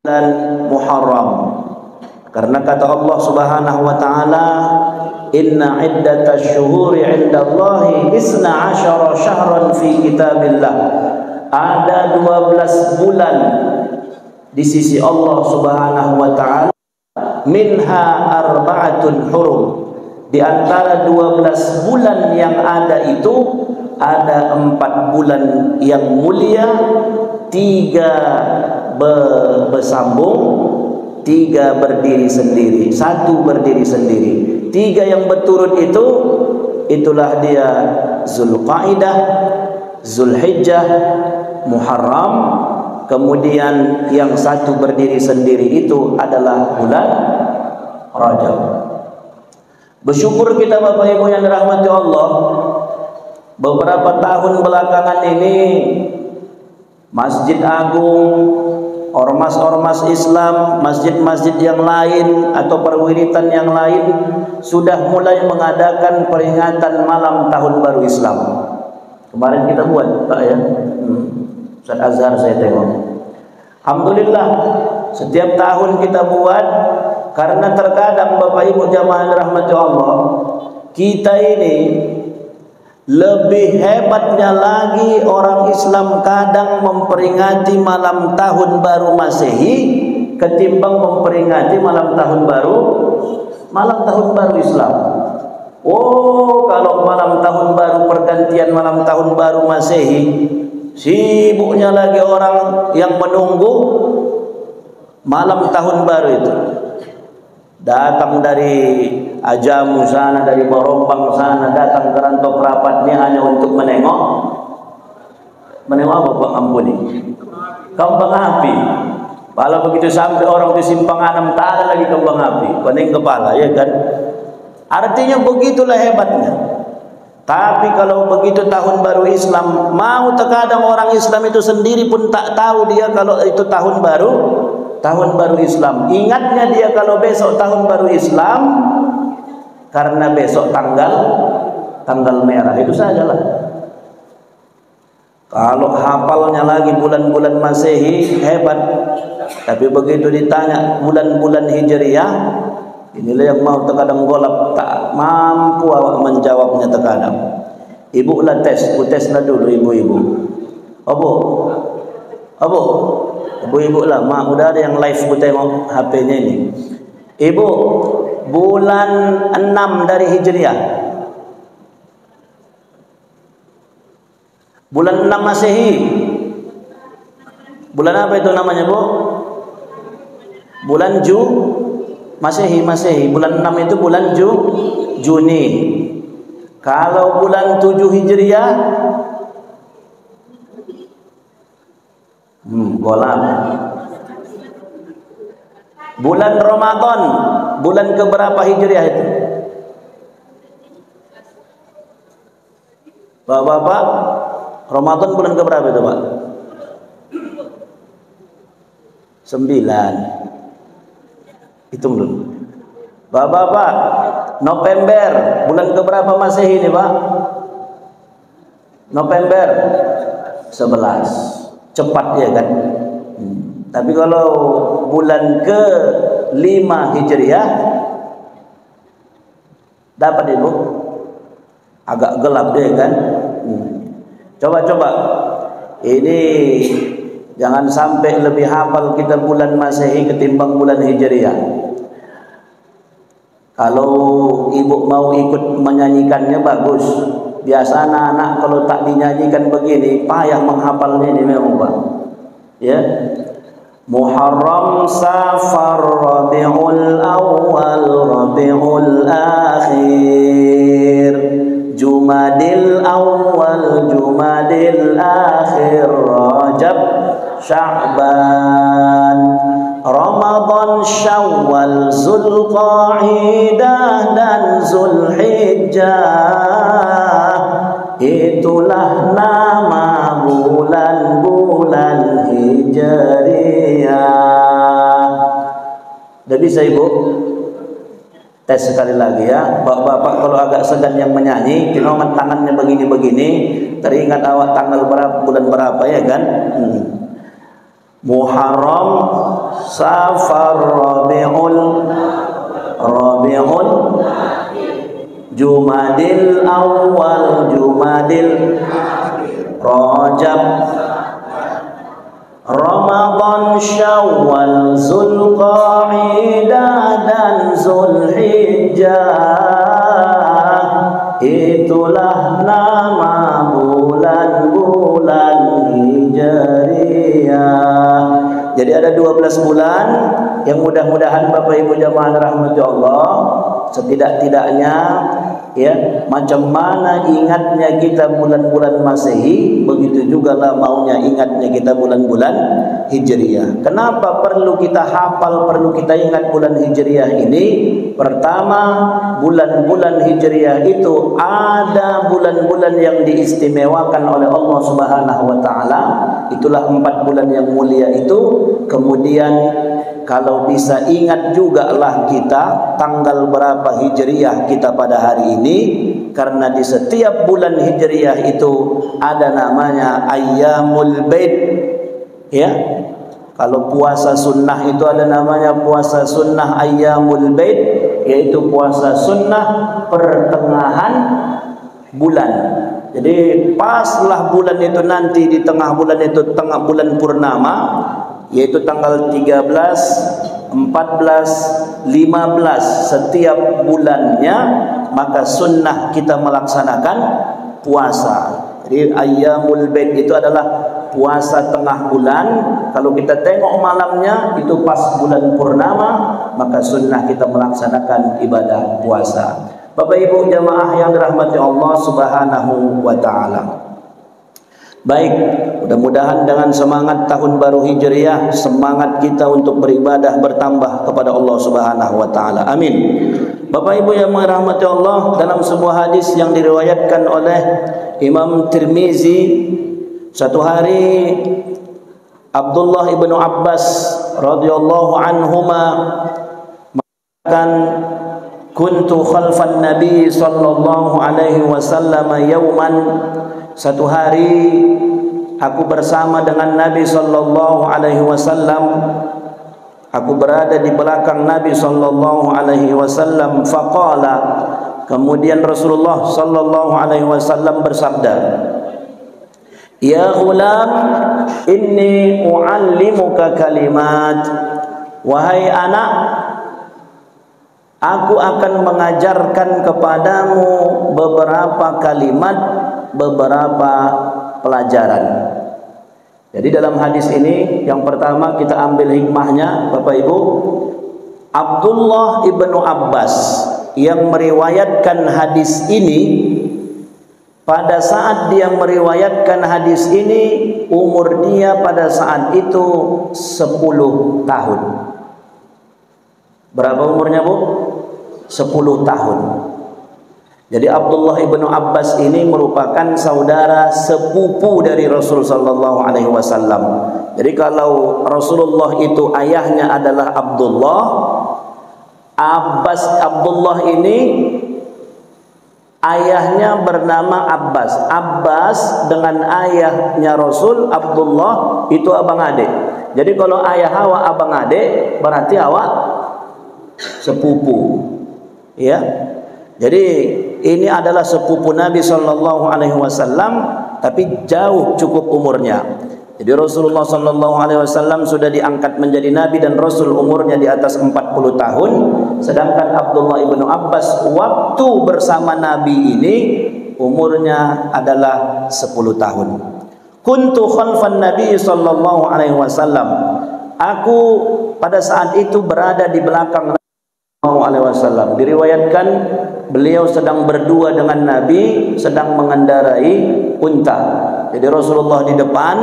bulan Muharram. Karena kata Allah Subhanahu wa taala, "Inna iddatash syuhuri 'indallahi 12 syahran fi kitabillah." Ada 12 bulan di sisi Allah Subhanahu wa taala, minha arba'atun hurum. Di antara 12 bulan yang ada itu ada 4 bulan yang mulia, 3 bersambung, 3 berdiri sendiri, 1 berdiri sendiri. 3 yang berturut itu, itulah dia Zulqa'dah, Zulhijjah, Muharram. Kemudian yang 1 berdiri sendiri itu adalah bulan Rajab. Bersyukur kita Bapak Ibu yang dirahmati Allah, beberapa tahun belakangan ini Masjid Agung, ormas-ormas Islam, masjid-masjid yang lain atau perwiritan yang lain sudah mulai mengadakan peringatan malam tahun baru Islam. Kemarin kita buat, Pak ya. Ustaz Azhar saya tengok. Alhamdulillah, setiap tahun kita buat, karena terkadang Bapak Ibu jamaah rahmati Allah, kita ini lebih hebatnya lagi orang Islam kadang memperingati malam tahun baru Masehi ketimbang memperingati malam tahun baru Islam. Oh, kalau malam tahun baru, pergantian malam tahun baru Masehi, sibuknya lagi orang yang menunggu malam tahun baru itu. Datang dari Ajamu sana, dari Barombang sana, datang ke Rantau Perapat ini hanya untuk menengok apa Pak? Ampuni, kembang api. Kalau begitu sampai orang di Simpang 6 tak ada lagi kembang api, pening kepala, ya kan? Artinya begitulah hebatnya. Tapi kalau begitu tahun baru Islam, mau terkadang orang Islam itu sendiri pun tak tahu dia kalau itu tahun baru Islam. Ingatnya dia kalau besok tahun baru Islam karena besok tanggal merah, itu sajalah. Kalau hafalnya lagi bulan-bulan Masehi hebat, tapi begitu ditanya bulan-bulan Hijriyah, inilah yang mau terkadang golap, tak mampu awak menjawabnya terkadang. Ibu lah teslah dulu ibu-ibu. Ibu-ibu lah, mak udah ada yang live ku tengok HP-nya ini. Ibu, bulan 6 dari Hijriah, bulan 6 Masehi, bulan apa itu namanya Bu? Bulan Masehi. Bulan 6 itu bulan Juni. Kalau bulan 7 Hijriah, golap. Bulan Ramadan, bulan keberapa Hijriah itu? Bapak-bapak, Ramadan bulan keberapa itu Pak? 9. Hitung dulu. Bapak-bapak, November bulan keberapa Masehi ini Pak? November 11. Cepat ya kan? Tapi kalau bulan ke-5 Hijriah dapat Ibu? Agak gelap dia kan? Coba ini jangan sampai lebih hafal kita bulan Masehi ketimbang bulan Hijriah. Kalau ibu mau ikut menyanyikannya bagus. Biasa anak-anak kalau tak dinyanyikan begini payah menghafalnya ini memang Pak. Ya. Muharram, Safar, Rabiul Awal, Rabiul Akhir, Jumadil Awal, Jumadil Akhir, Rajab, Sya'ban, Ramadan, Syawal, Zulqa'dah dan Zulhijjah. Itulah nama bulan-bulan Hijriyah. Udah bisa Ibu? Tes sekali lagi ya. Bapak-bapak kalau agak segan yang menyanyi, kinoman tangannya begini-begini, teringat awak tanggal berapa, bulan berapa ya kan? Muharram, Safar, Rabiul, Jumadil Awal, Jumadil, Rajab, Ramadan, Syawal, Zulqa'dah dan Zulhijjah. Itulah nama bulan-bulan Hijriyah. Jadi ada 12 bulan yang mudah-mudahan Bapak Ibu jamaah rahmati Allah, setidak-tidaknya ya, macam mana ingatnya kita bulan-bulan Masehi, begitu juga lah maunya ingatnya kita bulan-bulan Hijriyah. Kenapa perlu kita hafal, perlu kita ingat bulan Hijriyah ini? Pertama, bulan-bulan Hijriyah itu ada bulan-bulan yang diistimewakan oleh Allah Subhanahu wa taala. Itulah 4 bulan yang mulia itu. Kemudian kalau bisa ingat juga lah kita tanggal berapa Hijriyah kita pada hari ini, karena di setiap bulan Hijriyah itu ada namanya Ayyamul Bait ya. Kalau puasa sunnah itu ada namanya puasa sunnah Ayyamul Bait, yaitu puasa sunnah pertengahan bulan. Jadi paslah bulan itu nanti di tengah bulan itu, tengah bulan purnama, yaitu tanggal 13, 14, 15 setiap bulannya, maka sunnah kita melaksanakan puasa. Jadi Ayyamul Bait itu adalah puasa tengah bulan. Kalau kita tengok malamnya itu pas bulan purnama, maka sunnah kita melaksanakan ibadah puasa. Bapak Ibu jamaah yang dirahmati Allah Subhanahu wa taala. Baik, mudah-mudahan dengan semangat tahun baru Hijriyah, semangat kita untuk beribadah bertambah kepada Allah Subhanahu wa taala. Amin. Bapak Ibu yang dirahmati Allah, dalam sebuah hadis yang diriwayatkan oleh Imam Tirmizi, satu hari Abdullah ibnu Abbas radhiyallahu anhuma mengatakan, kuntu khalfan Nabi sallallahu alaihi wasallam yauman. Satu hari aku bersama dengan Nabi sallallahu alaihi wasallam. Aku berada di belakang Nabi sallallahu alaihi wasallam. Faqala, kemudian Rasulullah sallallahu alaihi wasallam bersabda, ya ghulam, inni uallimuka kalimat. Wahai anak, aku akan mengajarkan kepadamu beberapa kalimat, beberapa pelajaran. Jadi dalam hadis ini yang pertama kita ambil hikmahnya, Bapak Ibu. Abdullah ibnu Abbas yang meriwayatkan hadis ini, pada saat dia meriwayatkan hadis ini, umur dia pada saat itu 10 tahun. Berapa umurnya, Bu? 10 tahun. Jadi Abdullah ibnu Abbas ini merupakan saudara sepupu dari Rasul sallallahu alaihi wasallam. Jadi kalau Rasulullah itu ayahnya adalah Abdullah, Abdullah ini ayahnya bernama Abbas. Abbas dengan ayahnya Rasul Abdullah itu abang adik. Jadi kalau ayah awak abang adik, berarti awak sepupu. Ya. Jadi ini adalah sepupu Nabi sallallahu alaihi wasallam, tapi jauh cukup umurnya. Jadi Rasulullah sallallahu alaihi wasallam sudah diangkat menjadi nabi dan rasul, umurnya di atas 40 tahun, sedangkan Abdullah ibnu Abbas waktu bersama Nabi ini umurnya adalah 10 tahun. Kuntu khalfan Nabi sallallahu alaihi wasallam. Aku pada saat itu berada di belakang Nabi sallallahu alaihi wasallam. Diriwayatkan beliau sedang berdua dengan Nabi, sedang mengendarai unta. Jadi Rasulullah di depan,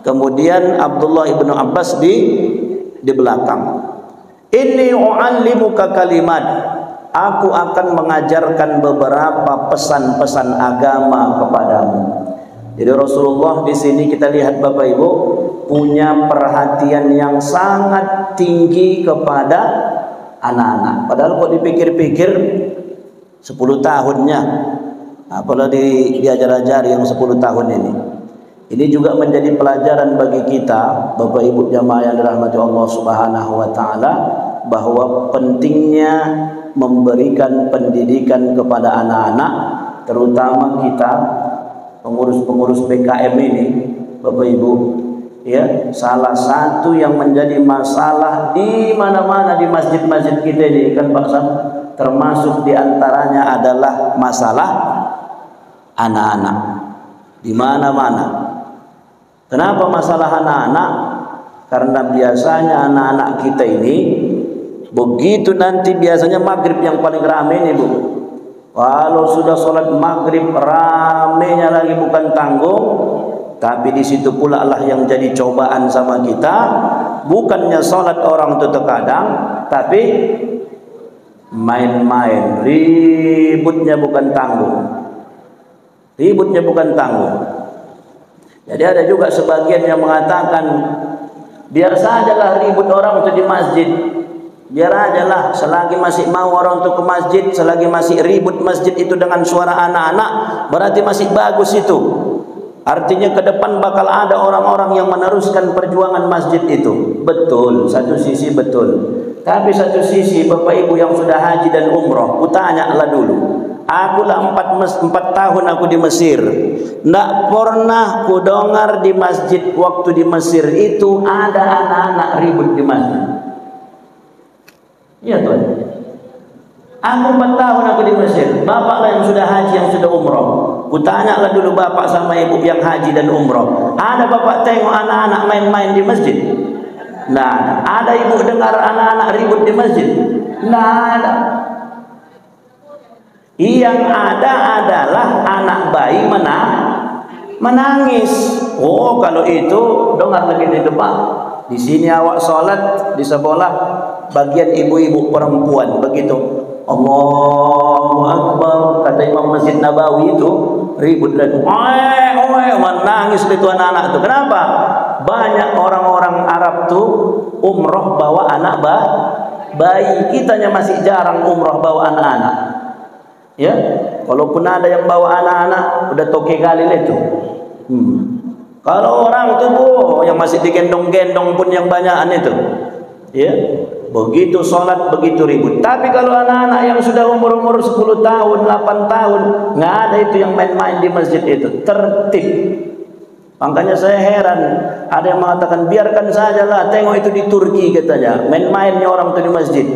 kemudian Abdullah ibnu Abbas di belakang. Inni u'allimuka kalimat. Aku akan mengajarkan beberapa pesan-pesan agama kepadamu. Jadi Rasulullah di sini kita lihat Bapak Ibu punya perhatian yang sangat tinggi kepada anak-anak. Padahal kalau dipikir-pikir 10 tahunnya, apalagi diajar-ajar yang 10 tahun ini. Ini juga menjadi pelajaran bagi kita, Bapak Ibu jamaah yang dirahmati Allah Subhanahu wa taala, bahwa pentingnya memberikan pendidikan kepada anak-anak, terutama kita pengurus-pengurus BKM ini, Bapak Ibu. Ya, salah satu yang menjadi masalah di mana-mana di masjid-masjid kita ini kan Pak Sam, termasuk diantaranya adalah masalah anak-anak di mana-mana. Kenapa masalah anak-anak? Karena biasanya anak-anak kita ini begitu nanti biasanya maghrib yang paling ramai ini Bu. Kalau sudah sholat maghrib ramenya lagi bukan tanggung. Tapi di situ pula lah yang jadi cobaan sama kita. Bukannya sholat orang itu terkadang, tapi main-main, ributnya bukan tanggung. Ributnya bukan tanggung. Jadi ada juga sebagian yang mengatakan biar sajalah ribut orang itu di masjid, biar ajalah selagi masih mau orang itu ke masjid, selagi masih ribut masjid itu dengan suara anak-anak, berarti masih bagus itu. Artinya ke depan bakal ada orang-orang yang meneruskan perjuangan masjid itu. Betul, satu sisi betul. Tapi satu sisi Bapak Ibu yang sudah haji dan umroh, kutanyalah dulu. Aku lah 4 tahun aku di Mesir. Nggak pernah ku dengar di masjid waktu di Mesir itu ada anak-anak ribut di masjid. Iya Tuhan. Aku 4 tahun aku di Mesir. Bapak lah yang sudah haji, yang sudah umroh. Kutanyalah dulu bapak sama ibu yang haji dan umroh. Ada bapak tengok anak-anak main-main di masjid? Nah, ada ibu dengar anak-anak ribut di masjid? Nah, ada. Yang ada adalah anak bayi menangis. Oh, kalau itu dengar lagi di depan. Di sini awak sholat di sebelah bagian ibu-ibu perempuan begitu. Allahu Akbar, kata Imam Masjid Nabawi itu ribut lagi. Menangis itu anak-anak itu. Kenapa? Banyak orang-orang Arab tuh umroh bawa anak bayi. Kitanya masih jarang umroh bawa anak-anak. Ya, walaupun ada yang bawa anak-anak udah toke kali itu. Kalau orang tuh yang masih digendong-gendong pun yang banyakan itu, ya, begitu sholat begitu ribut. Tapi kalau anak-anak yang sudah umur 10 tahun, 8 tahun, nggak ada itu yang main-main di masjid itu, tertib. Makanya saya heran, ada yang mengatakan biarkan sajalah, tengok itu di Turki katanya, main-mainnya orang itu di masjid.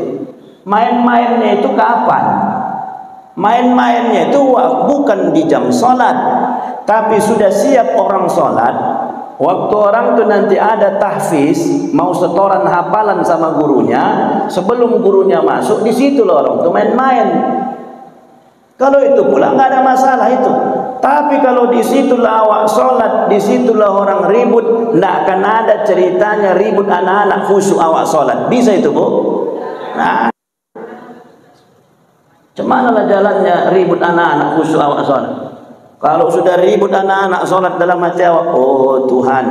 Main-mainnya itu kapan? Main-mainnya itu bukan di jam sholat, tapi sudah siap orang sholat. Waktu orang tuh nanti ada tahfiz, mau setoran hafalan sama gurunya, sebelum gurunya masuk, di situ loh orang tuh main-main. Kalau itu pula nggak ada masalah itu. Tapi kalau di situlah awak sholat, di situlah orang ribut, nggak akan ada ceritanya ribut anak-anak khusyuk awak sholat. Bisa itu Bu? Nah, cemana lah jalannya ribut anak-anak khusyuk awak sholat. Kalau sudah ribut anak-anak sholat dalam hati awak, oh Tuhan,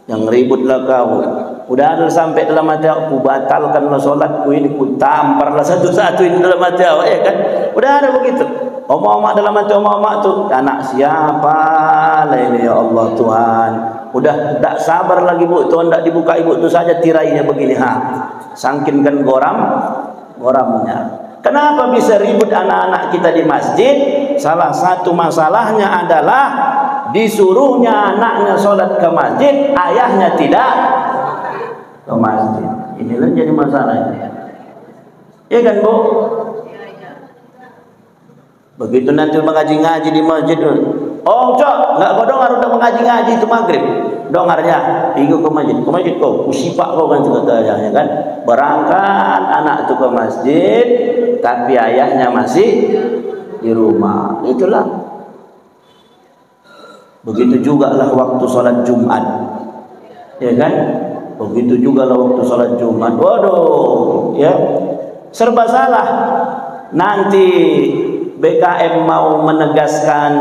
yang ributlah kau. Udah ada sampai dalam hati awak, ku batalkanlah sholatku ini, ku tamparlah satu-satu ini dalam hati awak, ya kan? Udah ada begitu. Omak-omak dalam hati omak-omak tuh, anak siapa lah ini ya Allah Tuhan. Udah tak sabar lagi Bu, Tuhan tak dibuka ibu tu saja tirainya begini, sangkinkan goramnya. Kenapa bisa ribut anak-anak kita di masjid? Salah satu masalahnya adalah disuruhnya anaknya sholat ke masjid, ayahnya tidak ke masjid. Inilah jadi masalahnya. Ya kan Bu? Begitu nanti mengaji-ngaji di masjid, oh cok, nggak kau dengar udah mengaji-ngaji itu maghrib. Dengarnya, ikut ke masjid kau, usipak kau kan katanya, ya kan? Berangkat anak itu ke masjid, tapi ayahnya masih di rumah. Itulah. Begitu juga lah waktu sholat Jumat, ya kan? Begitu juga lah waktu sholat Jumat. Waduh, ya, serba salah. Nanti BKM mau menegaskan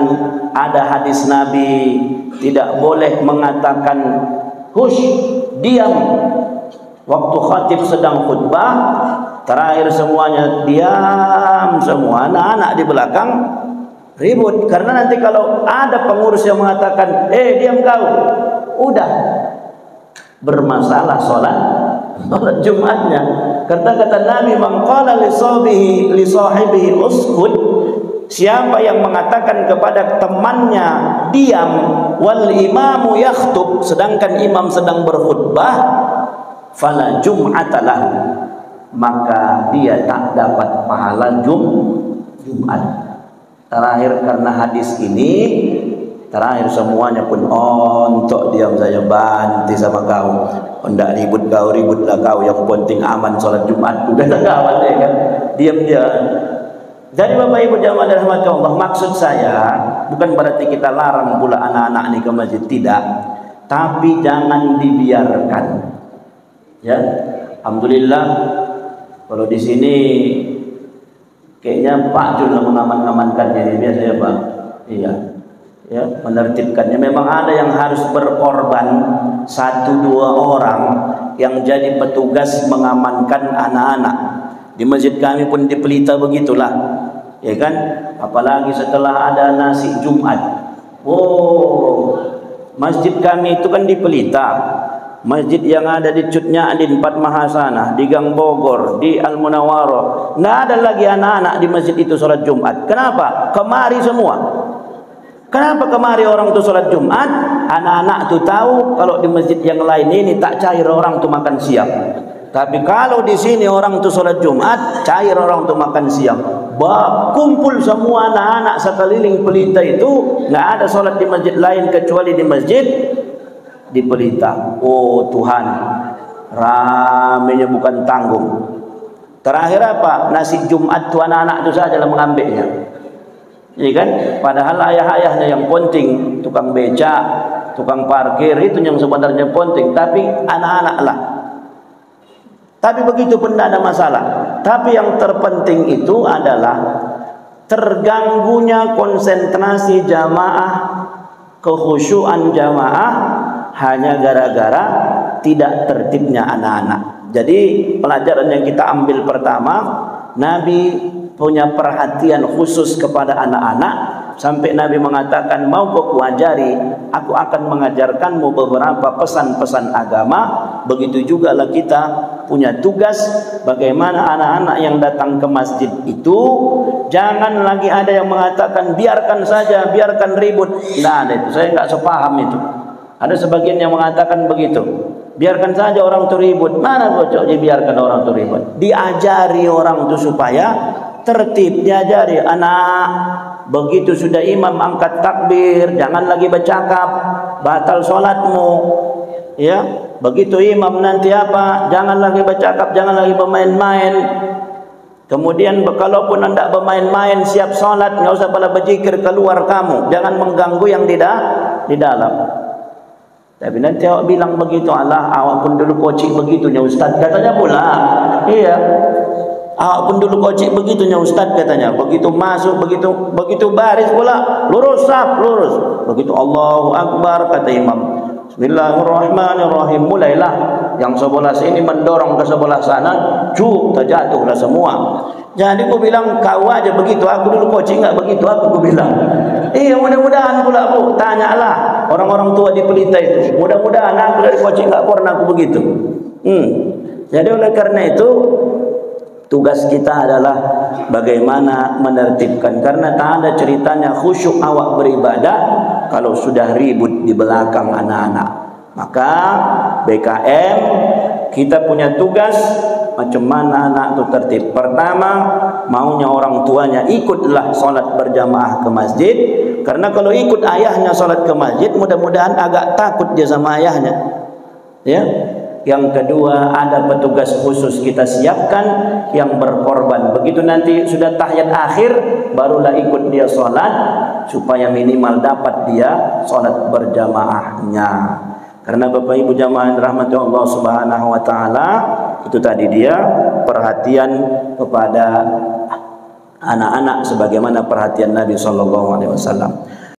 ada hadis Nabi tidak boleh mengatakan hush, diam waktu khatib sedang khutbah, terakhir semuanya diam semua, anak-anak di belakang ribut. Karena nanti kalau ada pengurus yang mengatakan, diam kau, udah bermasalah sholat Jumatnya. Kata Nabi, man qala li sahibihi uskut, siapa yang mengatakan kepada temannya diam, wal imamu yakhtub, sedangkan imam sedang berkhutbah, fala jum'atalah, maka dia tak dapat pahala Jumat. Terakhir, karena hadis ini, terakhir semuanya pun untuk diam saja, banti sama kau, hendak ribut kau, ributlah kau, yang penting aman sholat Jumat. Udah tak kawan ya kan, diam dia. Jadi Bapak Ibu jamaah dirahmati Allah, maksud saya bukan berarti kita larang pula anak-anak ini ke masjid, tidak, tapi jangan dibiarkan. Ya, alhamdulillah kalau di sini kayaknya Pak Jun mengaman-amankannya ini biasa ya Pak. Iya, ya, menertibkannya. Memang ada yang harus berkorban 1-2 orang yang jadi petugas mengamankan anak-anak. Di masjid kami pun di Pelita begitulah, ya kan? Apalagi setelah ada nasi Jumat. Oh, masjid kami itu kan di Pelita. Masjid yang ada di Cutnya Adin, 4 Mahasana, di Gang Bogor, di Al Munawwarah, nggak ada lagi anak-anak di masjid itu sholat Jumat. Kenapa? Kemari semua. Kenapa kemari orang itu sholat Jumat? Anak-anak itu tahu kalau di masjid yang lain ini tak cair orang itu makan siang. Tapi kalau di sini orang itu sholat Jumat, cair orang itu makan siang. Kumpul semua anak-anak sekeliling Pelita itu, nggak ada sholat di masjid lain kecuali di masjid di Pelita. Oh Tuhan, ramenya bukan tanggung. Terakhir apa? Nasi Jumat tuh anak-anak itu saja yang mengambilnya. Iya kan? Padahal ayah-ayahnya yang penting, tukang beca, tukang parkir itu yang sebenarnya penting, tapi anak-anak lah. Tapi begitu pun tidak ada masalah. Tapi yang terpenting itu adalah terganggunya konsentrasi jamaah, kekhusyuan jamaah hanya gara-gara tidak tertibnya anak-anak. Jadi pelajaran yang kita ambil pertama, Nabi punya perhatian khusus kepada anak-anak, sampai Nabi mengatakan, mau kau kuajari, aku akan mengajarkanmu beberapa pesan-pesan agama. Begitu juga lah kita punya tugas bagaimana anak-anak yang datang ke masjid itu, jangan lagi ada yang mengatakan biarkan saja, biarkan ribut. Nah, ada itu, saya nggak sepaham itu. Ada sebagian yang mengatakan begitu, biarkan saja orang itu ribut. Mana bocok dibiarkan orang itu ribut? Diajari orang itu supaya tertib, diajari anak. Begitu sudah imam angkat takbir, jangan lagi bercakap, batal sholatmu. Ya, begitu imam nanti apa? Jangan lagi bercakap, jangan lagi bermain-main. Kemudian kalaupun anda bermain-main, siap sholat, nggak usah pada berzikir, keluar kamu, jangan mengganggu yang di dalam. Tapi nanti awak bilang begitu, Allah, awak pun dulu kocik begitunya Ustaz, katanya pula. Iya, awak pun dulu kocik begitunya Ustaz, katanya. Begitu masuk, begitu baris pula, lurus saf, lurus. Begitu Allahu Akbar, kata imam, Bismillahirrahmanirrahim, mulailah yang sebelah sini mendorong ke sebelah sana, terjatuhlah semua. Jadi aku bilang, kau aja begitu, aku dulu coaching nggak begitu, aku bilang. Iya, mudah-mudahan pula Bu, tanyalah orang-orang tua di Pelita itu. Mudah-mudahan aku dari coaching nggak pernah aku begitu. Jadi oleh karena itu, tugas kita adalah bagaimana menertibkan. Karena tak ada ceritanya khusyuk awak beribadah kalau sudah ribut di belakang anak-anak. Maka BKM kita punya tugas macam mana anak itu tertib. Pertama, maunya orang tuanya ikutlah sholat berjamaah ke masjid. Karena kalau ikut ayahnya sholat ke masjid, mudah-mudahan agak takut dia sama ayahnya. Ya. Yang kedua, ada petugas khusus kita siapkan yang berkorban. Begitu nanti sudah tahiyat akhir, barulah ikut dia sholat, supaya minimal dapat dia sholat berjamaahnya. Karena Bapak Ibu jamaah rahmati Allah Subhanahu wa taala, itu tadi dia perhatian kepada anak-anak sebagaimana perhatian Nabi sallallahu alaihi wasallam.